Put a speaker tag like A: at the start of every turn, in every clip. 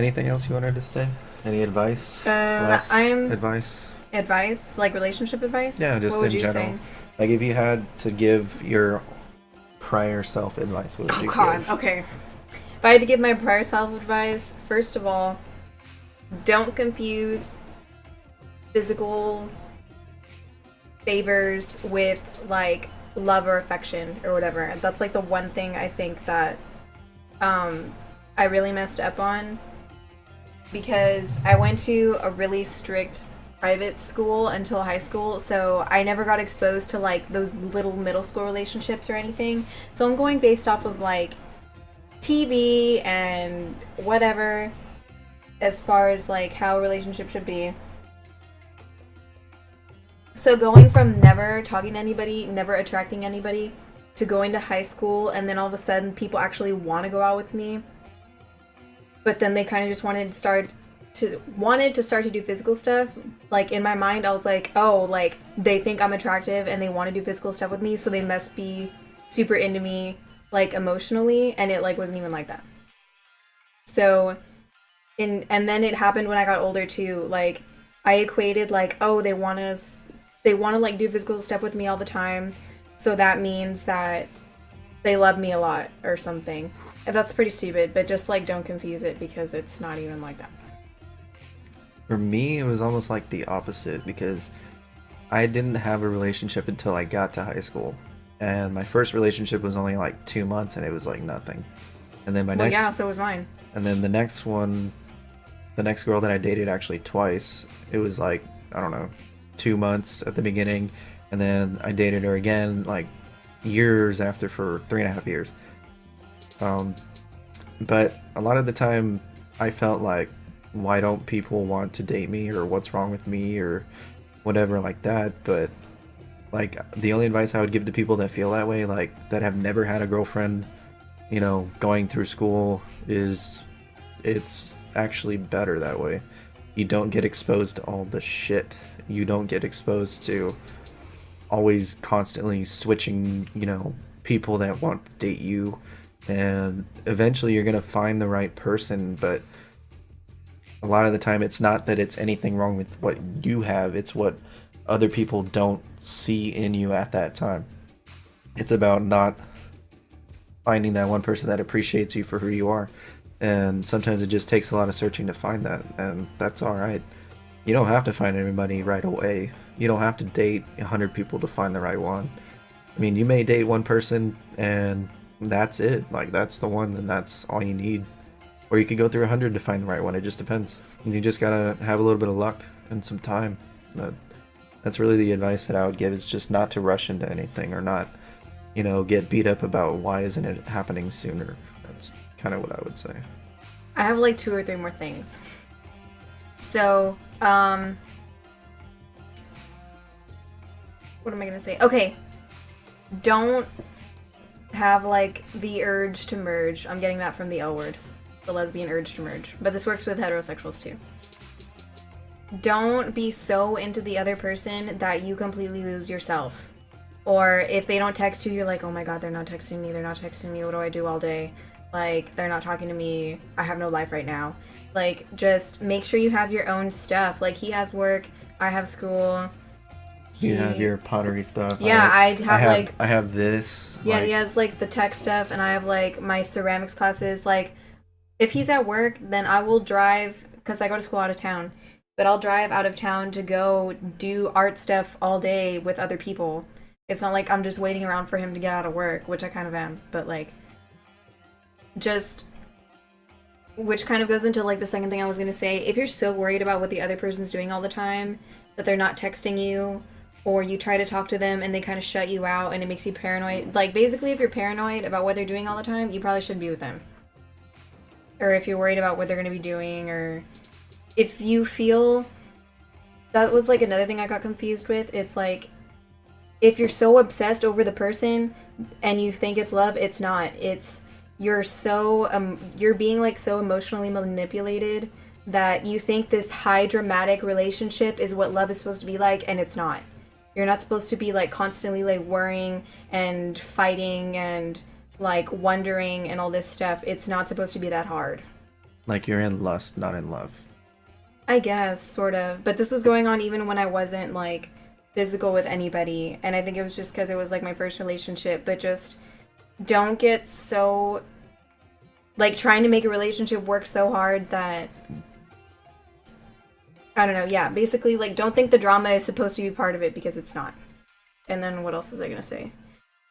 A: Anything else you wanted to say? Any advice? Last
B: I'm
A: advice?
B: advice, like relationship advice.
A: Yeah,
B: What
A: just
B: would
A: in
B: you
A: general.
B: say?
A: Like, if you had to give your prior self advice, what would
B: Oh
A: you
B: God.
A: give?
B: Okay. If I had to give my prior self advice, first of all, don't confuse physical favors with like love or affection or whatever. That's like the one thing I think that um I really messed up on because I went to a really strict private school until high school, so I never got exposed to like those little middle school relationships or anything. So I'm going based off of like TV and whatever as far as like how a relationship should be. So going from never talking to anybody, never attracting anybody, to going to high school and then all of a sudden people actually want to go out with me, but then they kind of just wanted to start to do physical stuff. Like in my mind, I was like, oh, like they think I'm attractive and they want to do physical stuff with me, so they must be super into me, like emotionally, and it like wasn't even like that. So, and then it happened when I got older too. Like I equated like, oh, they want to like do physical stuff with me all the time, so that means that they love me a lot or something. And that's pretty stupid, but just like don't confuse it because it's not even like that.
A: For me, it was almost like the opposite because I didn't have a relationship until I got to high school. And my first relationship was only like 2 months and it was like nothing. And then my
B: Well,
A: next,
B: yeah, so was mine.
A: and then the next one, the next girl that I dated actually twice, it was like, I don't know, 2 months at the beginning. And then I dated her again like years after for 3.5 years. Um, but a lot of the time I felt like, why don't people want to date me or what's wrong with me or whatever like that. But like the only advice I would give to people that feel that way, like that have never had a girlfriend, going through school, is it's actually better that way. You don't get exposed to all the shit. You don't get exposed to always constantly switching, people that want to date you. And eventually you're going to find the right person, but a lot of the time it's not that it's anything wrong with what you have, it's what other people don't see in you at that time. It's about not finding that one person that appreciates you for who you are. And sometimes it just takes a lot of searching to find that, and that's all right. You don't have to find everybody right away. You don't have to date 100 people to find the right one. I mean, you may date one person and that's it. Like, that's the one and that's all you need. Or you could go through 100 to find the right one. It just depends. You just gotta have a little bit of luck and some time. That's really the advice that I would give, is just not to rush into anything or not, get beat up about why isn't it happening sooner. That's kind of what I would say.
B: I have like two or three more things. So, what am I gonna say? Okay, don't have like the urge to merge. I'm getting that from the L word, the lesbian urge to merge. But this works with heterosexuals too. Don't be so into the other person that you completely lose yourself. Or if they don't text you, you're like, oh my god, they're not texting me, they're not texting me, what do I do all day? Like, they're not talking to me, I have no life right now. Like, just make sure you have your own stuff. Like, he has work, I have school.
A: You have
B: He,
A: your pottery stuff.
B: yeah, I have like,
A: I have this.
B: yeah, he
A: Like,
B: has like the tech stuff, and I have like my ceramics classes. Like, if he's at work, then I will drive, because I go to school out of town, but I'll drive out of town to go do art stuff all day with other people. It's not like I'm just waiting around for him to get out of work, which I kind of am, but like, just, which kind of goes into like the second thing I was gonna say. If you're so worried about what the other person's doing all the time, that they're not texting you, or you try to talk to them and they kind of shut you out and it makes you paranoid. Like, basically, if you're paranoid about what they're doing all the time, you probably shouldn't be with them. Or if you're worried about what they're gonna be doing, or if you feel, that was like another thing I got confused with. It's like, if you're so obsessed over the person and you think it's love, it's not. It's, you're being like so emotionally manipulated that you think this high dramatic relationship is what love is supposed to be like, and it's not. You're not supposed to be like constantly like worrying and fighting and like wondering and all this stuff. It's not supposed to be that hard.
A: Like you're in lust, not in love.
B: I guess, sort of. But this was going on even when I wasn't like physical with anybody. And I think it was just because it was like my first relationship. But just don't get so like trying to make a relationship work so hard that I don't know. Yeah, basically, like don't think the drama is supposed to be part of it because it's not. And then what else was I gonna say?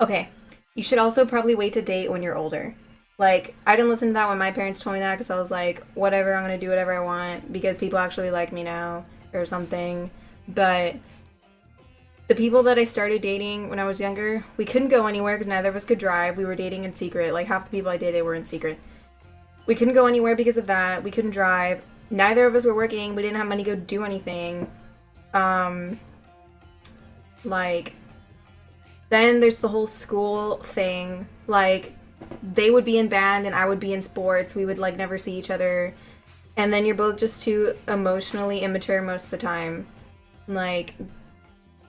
B: Okay, you should also probably wait to date when you're older. Like, I didn't listen to that when my parents told me that because I was like, whatever, I'm gonna do whatever I want because people actually like me now or something. But the people that I started dating when I was younger, we couldn't go anywhere because neither of us could drive. We were dating in secret. Like, half the people I dated were in secret. We couldn't go anywhere because of that. We couldn't drive. Neither of us were working. We didn't have money to go do anything. Um, like, then there's the whole school thing. Like, they would be in band and I would be in sports. We would, like, never see each other. And then you're both just too emotionally immature most of the time. Like,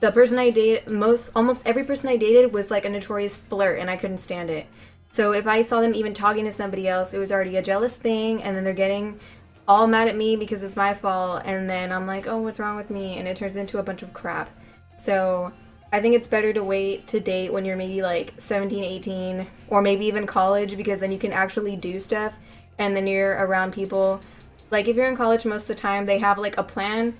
B: the person I dated, almost every person I dated was, like, a notorious flirt, and I couldn't stand it. So if I saw them even talking to somebody else, it was already a jealous thing, and then they're getting all mad at me because it's my fault, and then I'm like, oh, what's wrong with me? And it turns into a bunch of crap. So I think it's better to wait to date when you're maybe like 17, 18, or maybe even college, because then you can actually do stuff, and then you're around people. Like, if you're in college, most of the time, they have like a plan,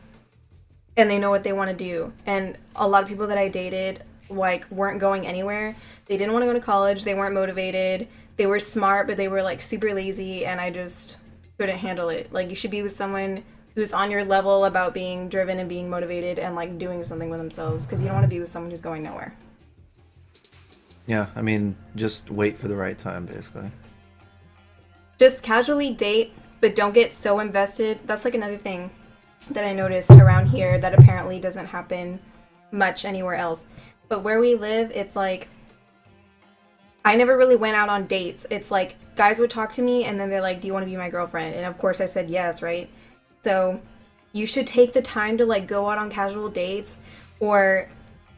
B: and they know what they want to do. And a lot of people that I dated, like, weren't going anywhere. They didn't want to go to college, they weren't motivated, they were smart, but they were like super lazy, and I just couldn't handle it. Like, you should be with someone who's on your level about being driven and being motivated and like doing something with themselves, because you don't want to be with someone who's going nowhere.
A: Yeah, I mean, just wait for the right time, basically.
B: Just casually date, but don't get so invested. That's like another thing that I noticed around here that apparently doesn't happen much anywhere else. But where we live, it's like I never really went out on dates. It's like guys would talk to me and then they're like, do you want to be my girlfriend? And of course I said yes, right? So you should take the time to like go out on casual dates, or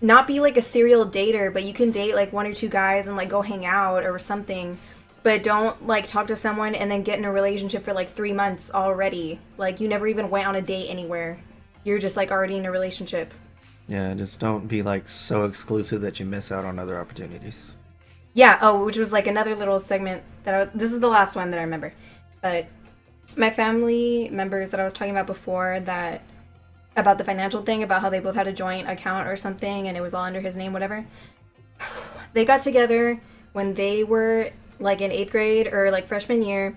B: not be like a serial dater, but you can date like one or two guys and like go hang out or something. But don't like talk to someone and then get in a relationship for like 3 months already. Like, you never even went on a date anywhere. You're just like already in a relationship.
A: Yeah, just don't be like so exclusive that you miss out on other opportunities.
B: Yeah, oh, which was like another little segment that this is the last one that I remember. But my family members that I was talking about before, that about the financial thing, about how they both had a joint account or something and it was all under his name, whatever. They got together when they were like in 8th grade or like freshman year,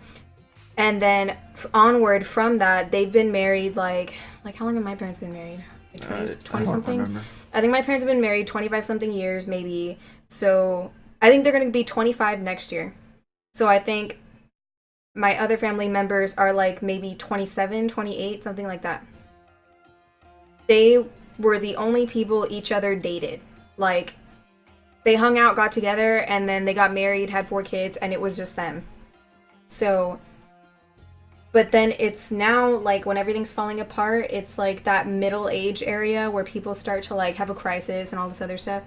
B: and then onward from that they've been married like how long have my parents been married? Like 20 something? Remember. I think my parents have been married 25 something years maybe. So I think they're going to be 25 next year. So I think my other family members are like maybe 27, 28, something like that. They were the only people each other dated. Like, they hung out, got together, and then they got married, had 4 kids, and it was just them. So, but then it's now, like, when everything's falling apart, it's like that middle age area where people start to, like, have a crisis and all this other stuff.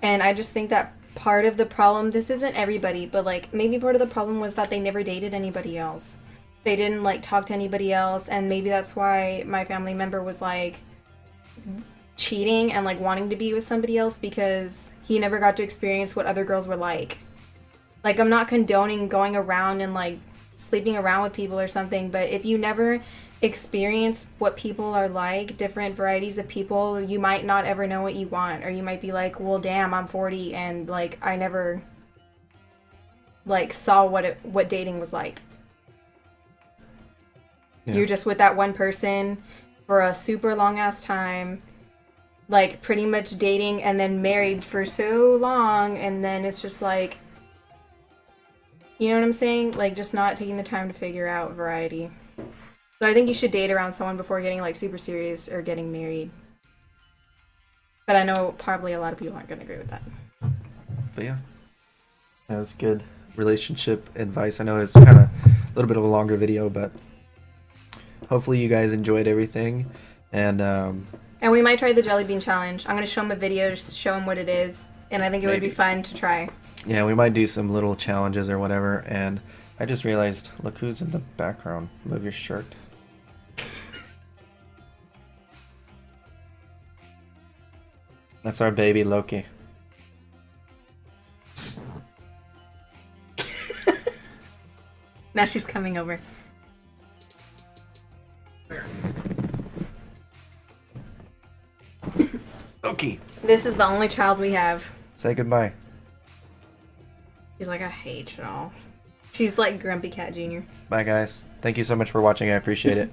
B: And I just think that part of the problem, this isn't everybody, but, like, maybe part of the problem was that they never dated anybody else. They didn't, like, talk to anybody else, and maybe that's why my family member was, like, cheating and like wanting to be with somebody else, because he never got to experience what other girls were like. Like, I'm not condoning going around and like sleeping around with people or something, but if you never experience what people are like, different varieties of people, you might not ever know what you want, or you might be like, well, damn, I'm 40 and like I never like saw what dating was like. Yeah. You're just with that one person for a super long ass time, like pretty much dating and then married for so long, and then it's just like, you know what I'm saying? Like, just not taking the time to figure out variety. So I think you should date around someone before getting like super serious or getting married. But I know probably a lot of people aren't going to agree with that.
A: But yeah, that was good relationship advice. I know it's kind of a little bit of a longer video, but hopefully you guys enjoyed everything. And
B: we might try the jelly bean challenge. I'm going to show him a video to show him what it is. And I think it would be fun to try.
A: Yeah, we might do some little challenges or whatever. And I just realized, look who's in the background. Move your shirt. That's our baby Loki.
B: Now she's coming over.
A: Loki!
B: This is the only child we have.
A: Say goodbye.
B: She's like, I hate y'all. She's like Grumpy Cat Jr.
A: Bye, guys. Thank you so much for watching. I appreciate it.